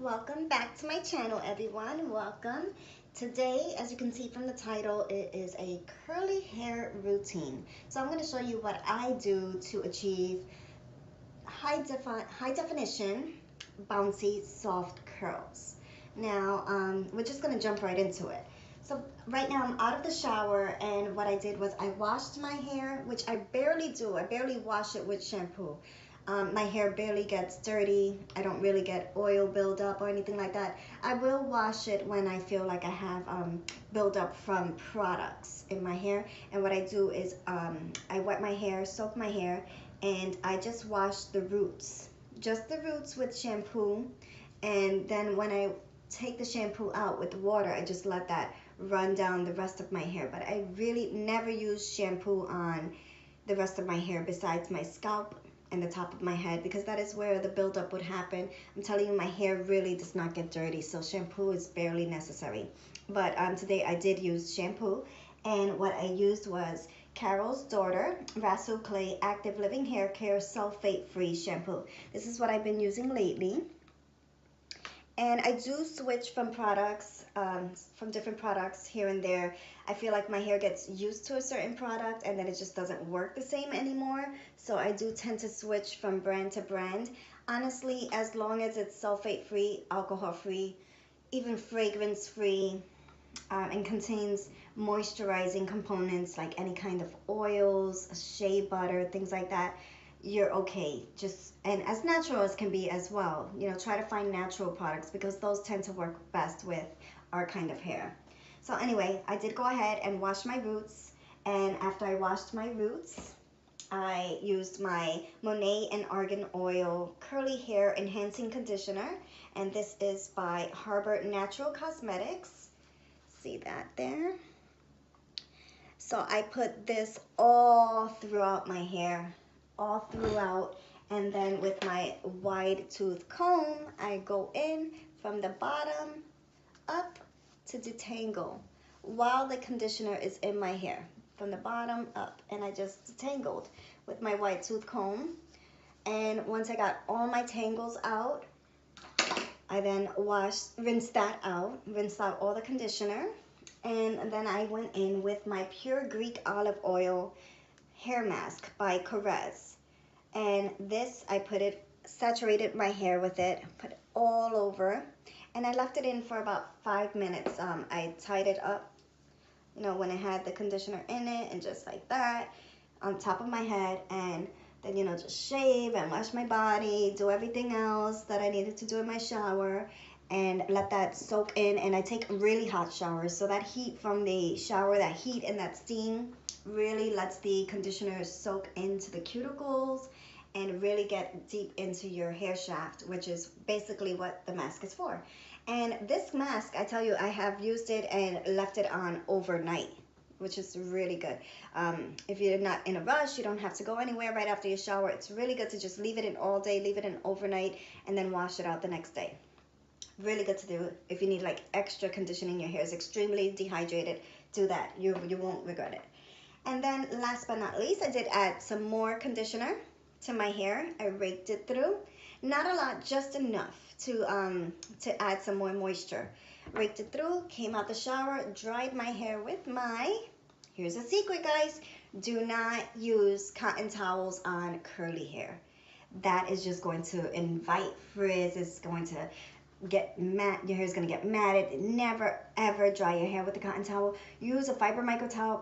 Welcome back to my channel, everyone. Welcome. Today, as you can see from the title, it is a curly hair routine. So I'm going to show you what I do to achieve high definition, bouncy, soft curls. Now, we're just going to jump right into it. So right now I'm out of the shower, and what I did was I washed my hair, which I barely do. I barely wash it with shampoo. My hair barely gets dirty. I don't really get oil buildup or anything like that. I will wash it when I feel like I have buildup from products in my hair. And what I do is I wet my hair, soak my hair, and I just wash the roots. Just the roots with shampoo. And then when I take the shampoo out with the water, I just let that run down the rest of my hair. But I really never use shampoo on the rest of my hair besides my scalp and the top of my head, because that is where the buildup would happen. I'm telling you, my hair really does not get dirty, so shampoo is barely necessary. But today I did use shampoo, and what I used was Carol's Daughter Rasul Clay Active Living Hair Care Sulfate Free Shampoo. This is what I've been using lately. And I do switch from products, from different products here and there. I feel like my hair gets used to a certain product and then it just doesn't work the same anymore. So I do tend to switch from brand to brand. Honestly, as long as it's sulfate free, alcohol free, even fragrance free, and contains moisturizing components like any kind of oils, shea butter, things like that, you're okay. Just, and as natural as can be as well. You know, try to find natural products because those tend to work best with our kind of hair. So anyway, I did go ahead and wash my roots, and after I washed my roots, I used my Monet and Argan Oil Curly Hair Enhancing Conditioner, and this is by Harbor Natural Cosmetics. See that there? So I put this all throughout my hair, all throughout, and then with my wide tooth comb, I go in from the bottom up to detangle while the conditioner is in my hair, from the bottom up, and I just detangled with my wide tooth comb. And once I got all my tangles out, I then rinsed out all the conditioner, and then I went in with my Pure Greek Olive Oil Hair Mask by Korres. And this, I saturated my hair with it, put it all over, and I left it in for about 5 minutes. I tied it up, you know, when I had the conditioner in it, and just like that, on top of my head, and then, you know, just shave and wash my body, do everything else that I needed to do in my shower, and let that soak in. And I take really hot showers, so that heat from the shower, that heat and that steam really lets the conditioner soak into the cuticles and really get deep into your hair shaft, which is basically what the mask is for. And this mask, I tell you, I have used it and left it on overnight, which is really good. If you're not in a rush, you don't have to go anywhere right after your shower. It's really good to just leave it in all day, leave it in overnight, and then wash it out the next day. Really good to do if you need like extra conditioning. Your hair is extremely dehydrated, do that. You won't regret it. And then last but not least, I did add some more conditioner to my hair. I raked it through. Not a lot, just enough to add some more moisture. Raked it through, came out the shower, dried my hair with here's a secret, guys. Do not use cotton towels on curly hair. That is just going to invite frizz. It's going to get matte. Your hair is going to get matted. Never ever dry your hair with a cotton towel. Use a microfiber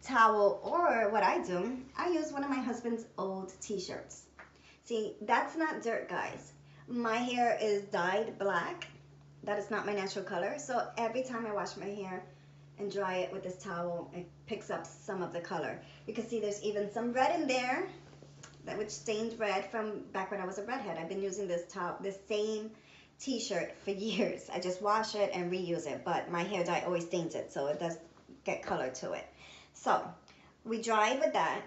towel, or what I do, I use one of my husband's old t-shirts. See, that's not dirt, guys. My hair is dyed black. That is not my natural color. So every time I wash my hair and dry it with this towel, it picks up some of the color. You can see there's even some red in there, which stained red from back when I was a redhead. I've been using this same t-shirt for years. I just wash it and reuse it, but my hair dye always stains it, so it does get color to it. So we dried with that,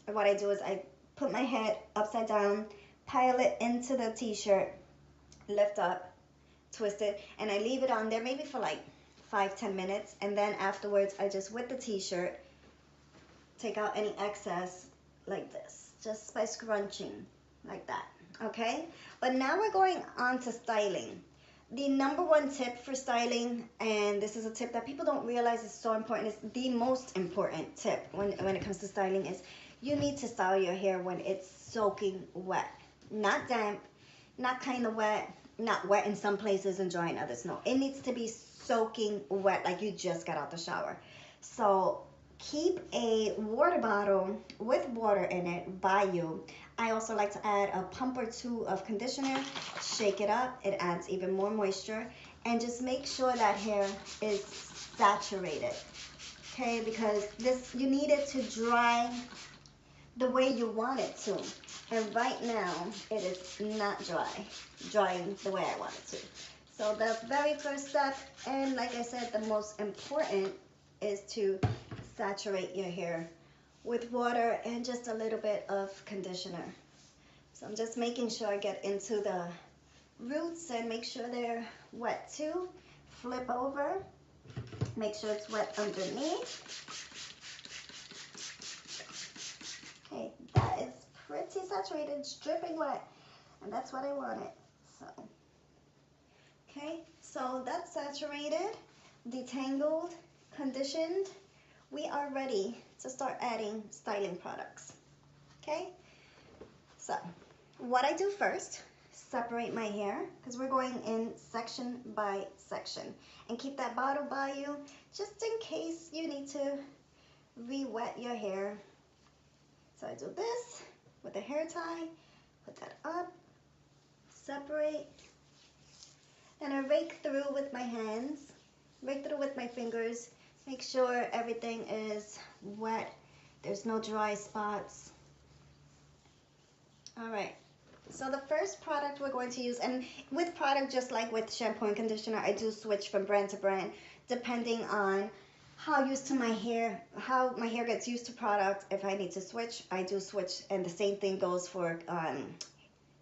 and what I do is I put my head upside down, pile it into the t-shirt, lift up, twist it, and I leave it on there maybe for like 5-10 minutes, and then afterwards I just, with the t-shirt, take out any excess like this, just by scrunching. like that. Okay, but now we're going on to styling. The number one tip for styling, and this is a tip that people don't realize is so important, is the most important tip when it comes to styling, is you need to style your hair when it's soaking wet. Not damp, not kind of wet, not wet in some places and dry in others. No, it needs to be soaking wet, like you just got out the shower. So keep a water bottle with water in it by you. I also like to add a pump or two of conditioner, shake it up, it adds even more moisture, and just make sure that hair is saturated, okay, because this, you need it to dry the way you want it to, and right now it is not drying the way I want it to. So the very first step, and like I said, the most important, is to saturate your hair with water and just a little bit of conditioner. So I'm just making sure I get into the roots and make sure they're wet too. Flip over, make sure it's wet underneath. Okay, that is pretty saturated, it's dripping wet, and that's what I wanted. So, okay, so that's saturated, detangled, conditioned. We are ready to start adding styling products. Okay, so what I do first, separate my hair, because we're going in section by section, and keep that bottle by you just in case you need to re-wet your hair. So I do this with a hair tie, put that up, separate, then I rake through with my hands, rake through with my fingers, make sure everything is wet, there's no dry spots. All right, so the first product we're going to use, and with product, just like with shampoo and conditioner, I do switch from brand to brand depending on how used to my hair, how my hair gets used to product. If I need to switch, I do switch, and the same thing goes for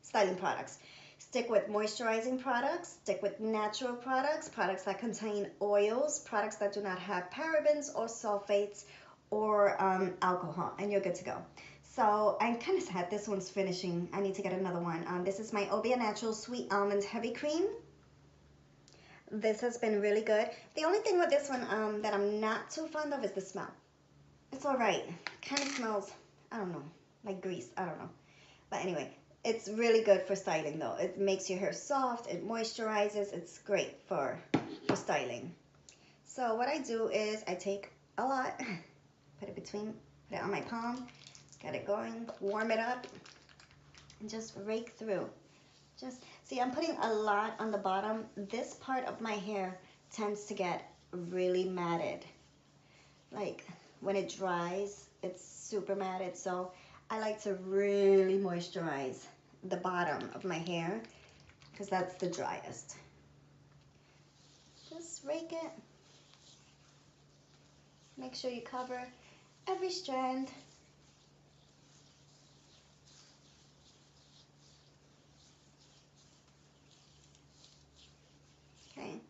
styling products. Stick with moisturizing products, stick with natural products, products that contain oils, products that do not have parabens or sulfates or alcohol, and you're good to go. So I'm kind of sad this one's finishing. I need to get another one. This is my Obia Natural Sweet Almond Heavy Cream. This has been really good. The only thing with this one that I'm not too fond of is the smell. It's all right. Kind of smells, I don't know, like grease. I don't know. But anyway, it's really good for styling though. It makes your hair soft, it moisturizes, it's great for styling. So what I do is I take a lot, put it on my palm, get it going, warm it up, and just rake through. Just see, I'm putting a lot on the bottom. This part of my hair tends to get really matted. Like when it dries, it's super matted. So I like to really moisturize the bottom of my hair because that's the driest. Just rake it. Make sure you cover every strand. Okay.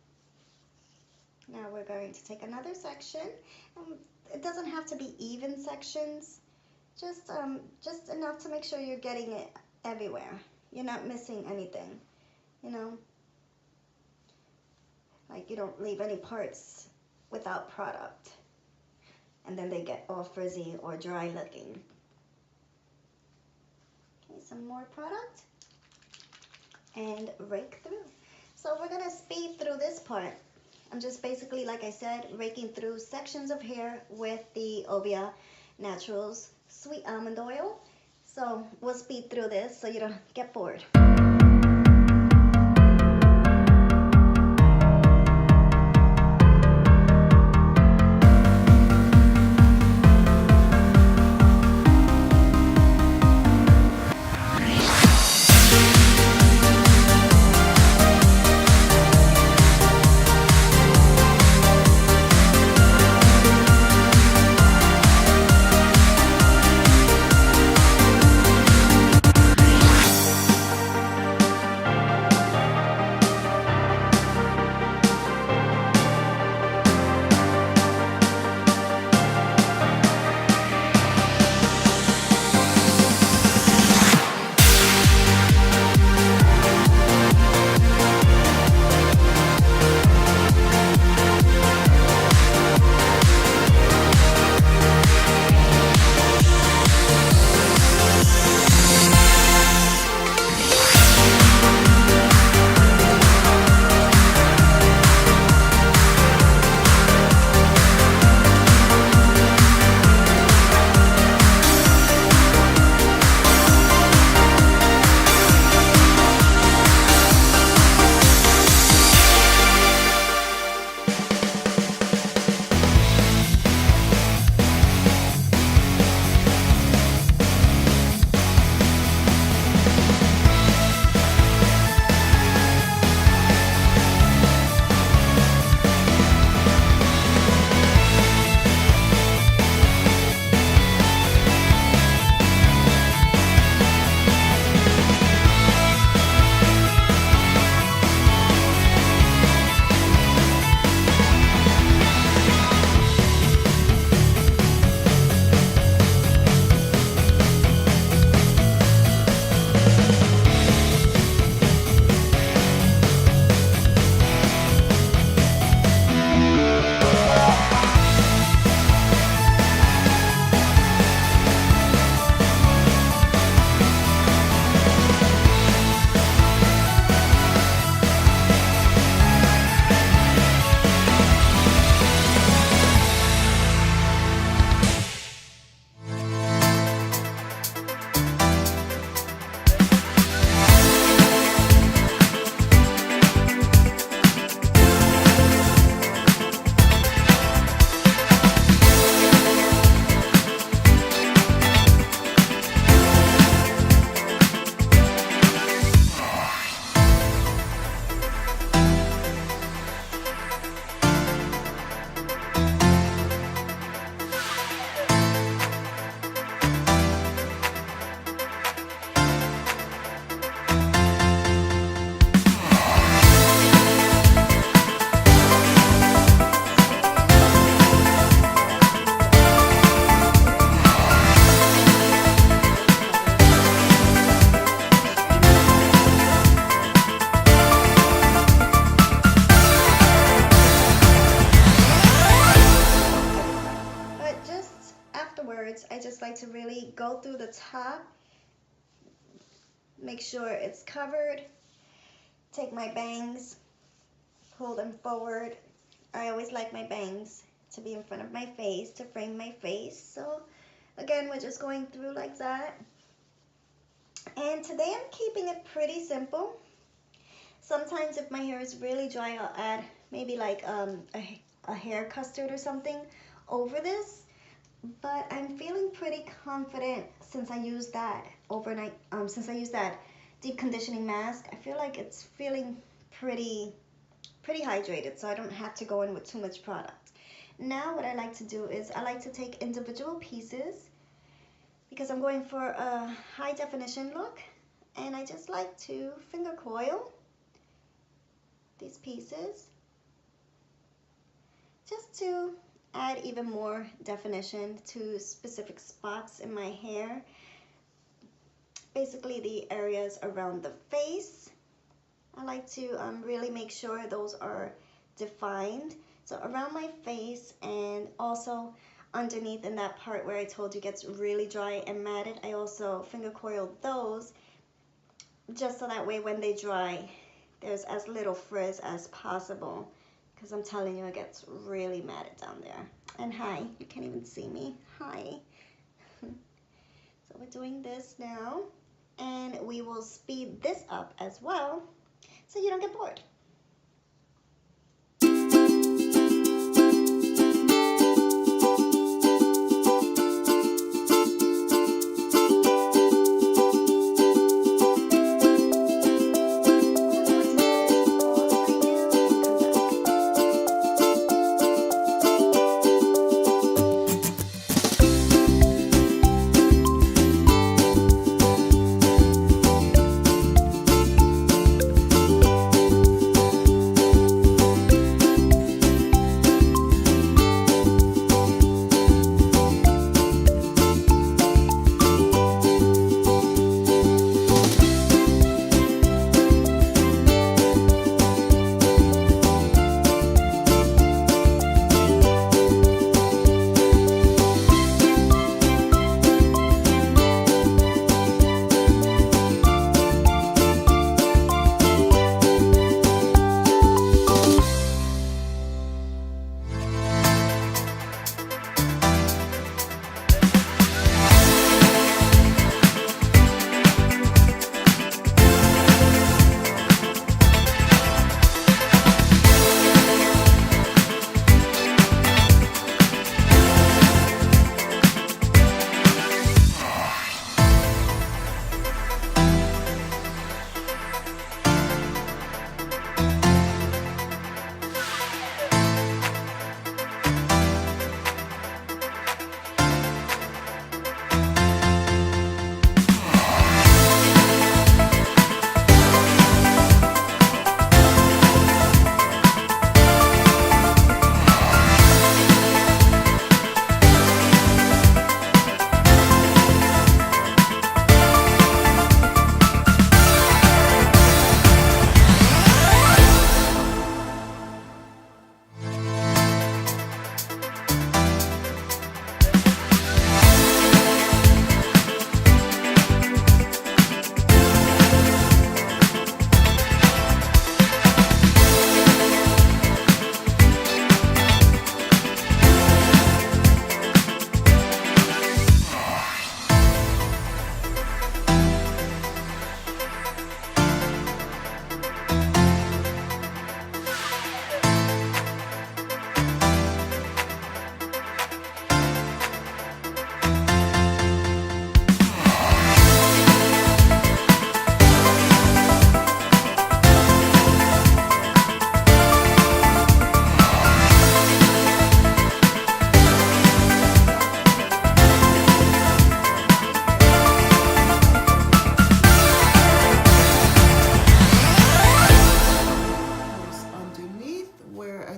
Now we're going to take another section. It doesn't have to be even sections. Just enough to make sure you're getting it everywhere. You're not missing anything, you know? Like you don't leave any parts without product, and then they get all frizzy or dry looking. Okay, some more product, and rake through. So we're gonna speed through this part. I'm just basically, like I said, raking through sections of hair with the Obia Naturals Sweet Almond Oil. So we'll speed through this so you don't get bored. basically go through the top, make sure it's covered, take my bangs, pull them forward. I always like my bangs to be in front of my face, to frame my face. So again, we're just going through like that. And today I'm keeping it pretty simple. Sometimes if my hair is really dry, I'll add maybe like a hair custard or something over this. But I'm feeling pretty confident since I used that overnight, since I used that deep conditioning mask. I feel like it's feeling pretty hydrated, so I don't have to go in with too much product. Now what I like to do is I like to take individual pieces because I'm going for a high definition look, and I just like to finger coil these pieces just to add even more definition to specific spots in my hair. Basically the areas around the face. I like to really make sure those are defined. So around my face, and also underneath in that part where I told you gets really dry and matted, I also finger coil those just so that way when they dry, there's as little frizz as possible, because I'm telling you, it gets really matted down there. And hi, you can't even see me. Hi. So we're doing this now, and we will speed this up as well so you don't get bored.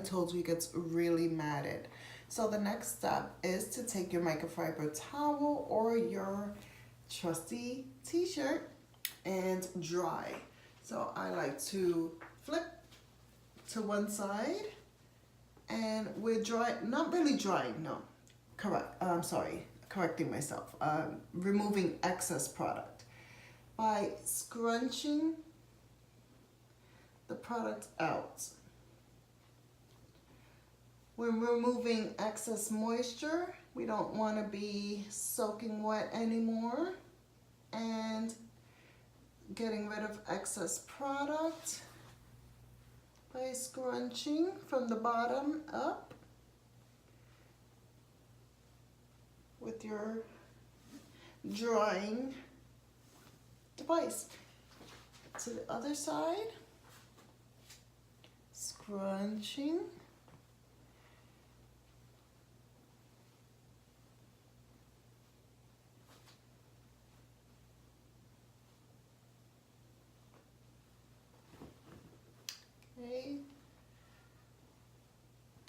told you, it gets really matted. So the next step is to take your microfiber towel or your trusty t-shirt and dry. So I like to flip to one side, and we're dry, not really drying, no, correct, I'm sorry, correcting myself, removing excess product by scrunching the product out. When we're removing excess moisture, we don't want to be soaking wet anymore, and getting rid of excess product by scrunching from the bottom up with your drying device. To the other side, scrunching. Okay.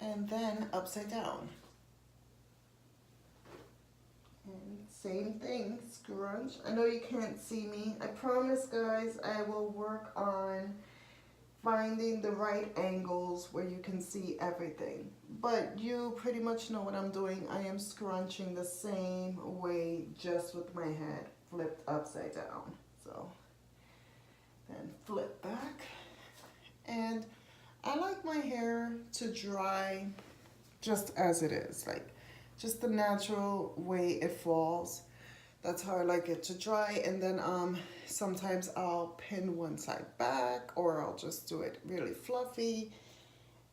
And then upside down. And same thing, scrunch. I know you can't see me. I promise, guys, I will work on finding the right angles where you can see everything. But you pretty much know what I'm doing. I am scrunching the same way, just with my head flipped upside down. So then flip back. And I like my hair to dry just as it is, like just the natural way it falls. That's how I like it to dry. And then sometimes I'll pin one side back, or I'll just do it really fluffy.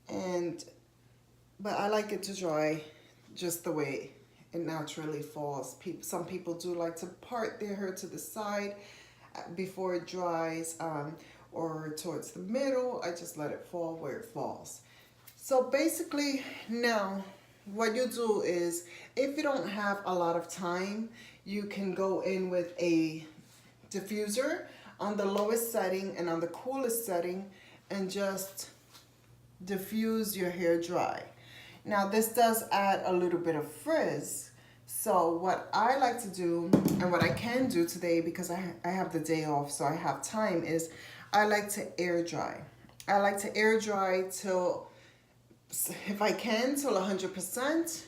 But I like it to dry just the way it naturally falls. Some people do like to part their hair to the side before it dries, or towards the middle. I just let it fall where it falls. So basically now what you do is, if you don't have a lot of time, you can go in with a diffuser on the lowest setting and on the coolest setting and just diffuse your hair dry. Now this does add a little bit of frizz. So what I like to do, and what I can do today because I have the day off, so I have time, is I like to air dry. I like to air dry till, if I can, till 100%.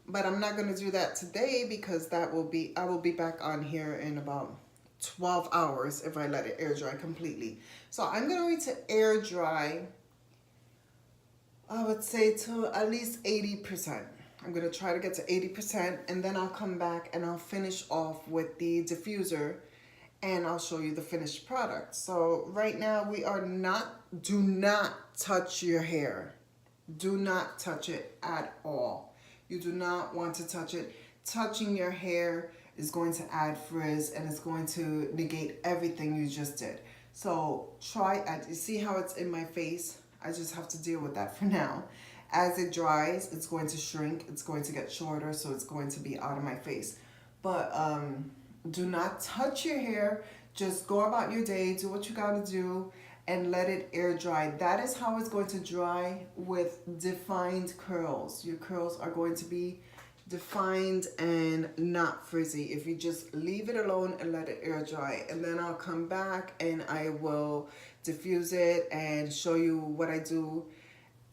But I'm not going to do that today because I will be back on here in about 12 hours if I let it air dry completely. So I'm going to air dry, I would say, to at least 80%. I'm going to try to get to 80%, and then I'll come back and I'll finish off with the diffuser, and I'll show you the finished product. So right now do not touch your hair. Do not touch it at all. You do not want to touch it. Touching your hair is going to add frizz, and it's going to negate everything you just did. So you see how it's in my face? I just have to deal with that for now. As it dries, it's going to shrink, it's going to get shorter, so it's going to be out of my face. But do not touch your hair. Just go about your day, do what you gotta do, and let it air dry. That is how it's going to dry with defined curls. Your curls are going to be defined and not frizzy if you just leave it alone and let it air dry. And then I'll come back and I will diffuse it and show you what I do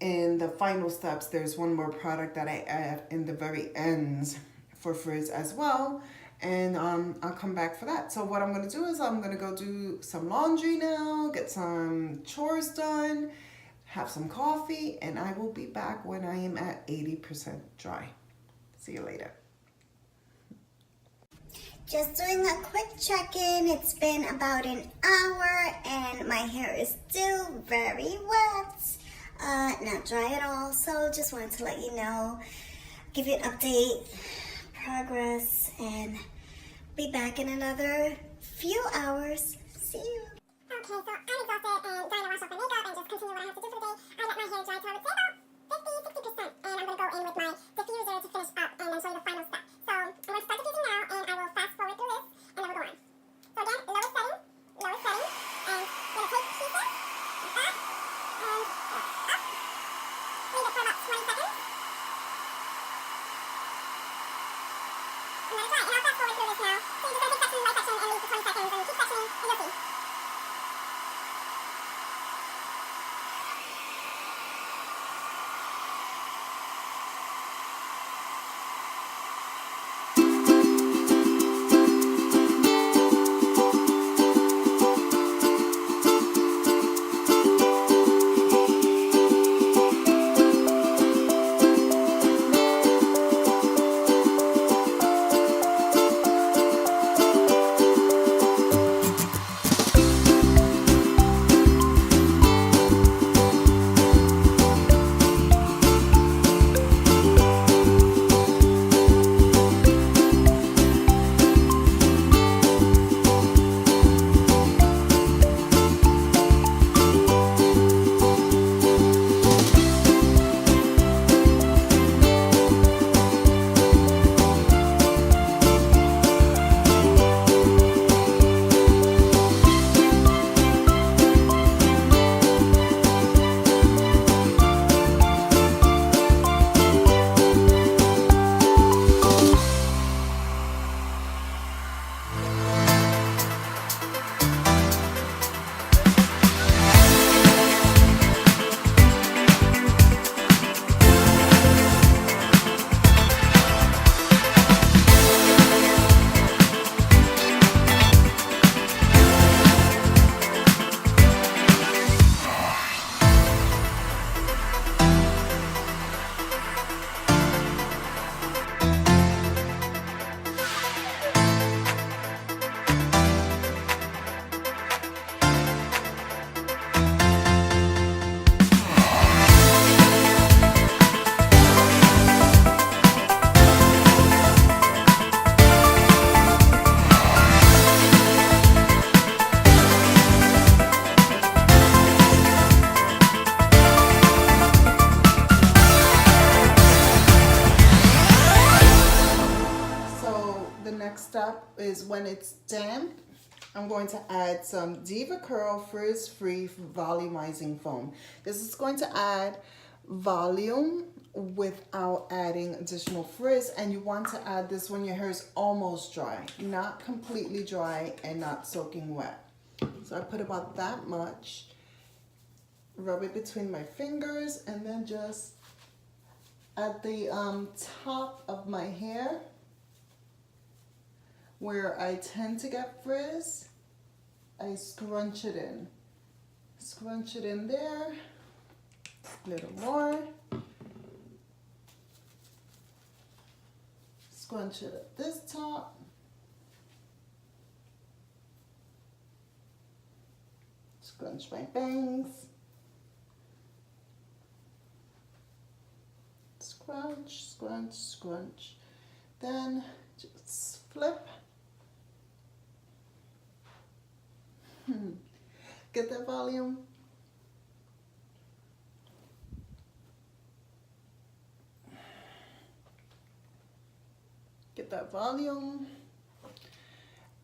in the final steps. There's one more product that I add in the very ends for frizz as well, and I'll come back for that. So what I'm going to do is I'm going to go do some laundry now, get some chores done, have some coffee, and I will be back when I am at 80% dry. See you later. Just doing a quick check-in. It's been about an hour and my hair is still very wet. Not dry at all, so just wanted to let you know, give you an update, progress, and be back in another few hours. See you. Okay, so I'm exhausted and dying to wash off my makeup and just continue what I have to do for the day. I let my hair dry to, I would say, about 50-60%, and I'm going to go in with my diffuser to finish up and then show you the final step. So I'm going to start diffusing now, and I will fast forward through this, and then we'll go on. So again, lowest setting, and I'm going to take pieces like that, and up. Leave it for about 20 seconds. And let it dry, and I'll fast forward through this now. So you're just going to take section by section and leave for 20 seconds, and keep sectioning, and you'll see. step is when it's damp, I'm going to add some Diva Curl Frizz Free Volumizing Foam. This is going to add volume without adding additional frizz, and you want to add this when your hair is almost dry, not completely dry and not soaking wet. So I put about that much, rub it between my fingers, and then just at the top of my hair where I tend to get frizz, I scrunch it in. Scrunch it in there, a little more. Scrunch it at this top. Scrunch my bangs. Scrunch, scrunch, scrunch. Then just flip. Get that volume. Get that volume.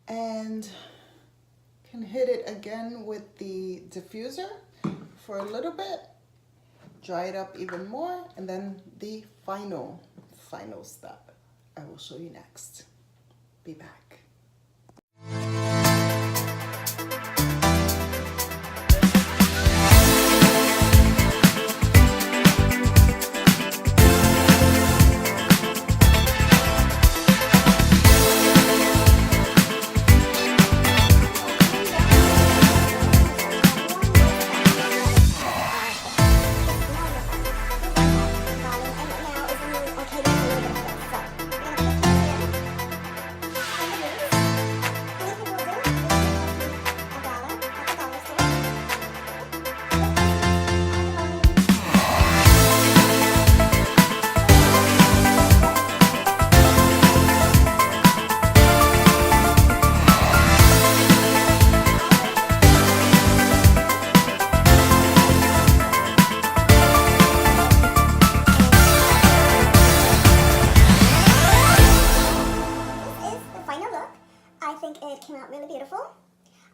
And can hit it again with the diffuser for a little bit. Dry it up even more, and then the final step I will show you next. Be back.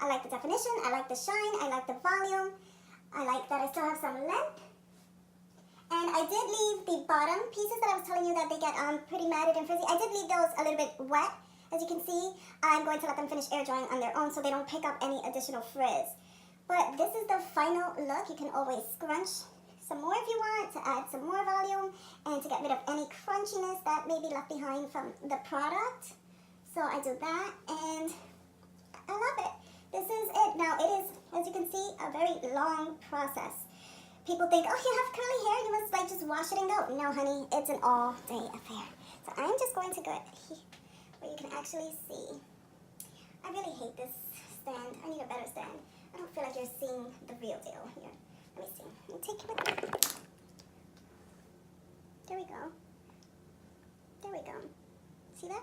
I like the definition, I like the shine, I like the volume, I like that I still have some length. And I did leave the bottom pieces that I was telling you that they get pretty matted and frizzy. I did leave those a little bit wet. As you can see, I'm going to let them finish air drying on their own so they don't pick up any additional frizz. But this is the final look. You can always scrunch some more if you want to add some more volume and to get rid of any crunchiness that may be left behind from the product. So I do that and I love it. This is it. Now it is, as you can see, a very long process. People think, oh, you have curly hair, you must like just wash it and go. No, honey, it's an all-day affair. So I'm just going to go where you can actually see. I really hate this stand. I need a better stand. I don't feel like you're seeing the real deal here. Let me see. Let me take it with me. There we go. There we go. See that?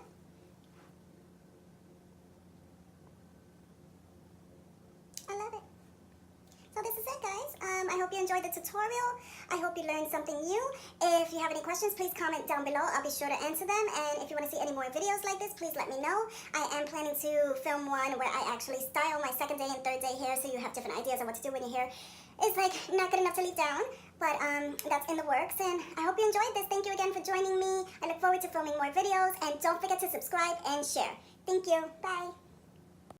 I love it. So this is it, guys. I hope you enjoyed the tutorial. I hope you learned something new. If you have any questions, please comment down below. I'll be sure to answer them. And if you want to see any more videos like this, please let me know. I am planning to film one where I actually style my second day and third day hair so you have different ideas on what to do when your hair is like not good enough to leave down. But that's in the works. And I hope you enjoyed this. Thank you again for joining me. I look forward to filming more videos. And don't forget to subscribe and share. Thank you. Bye.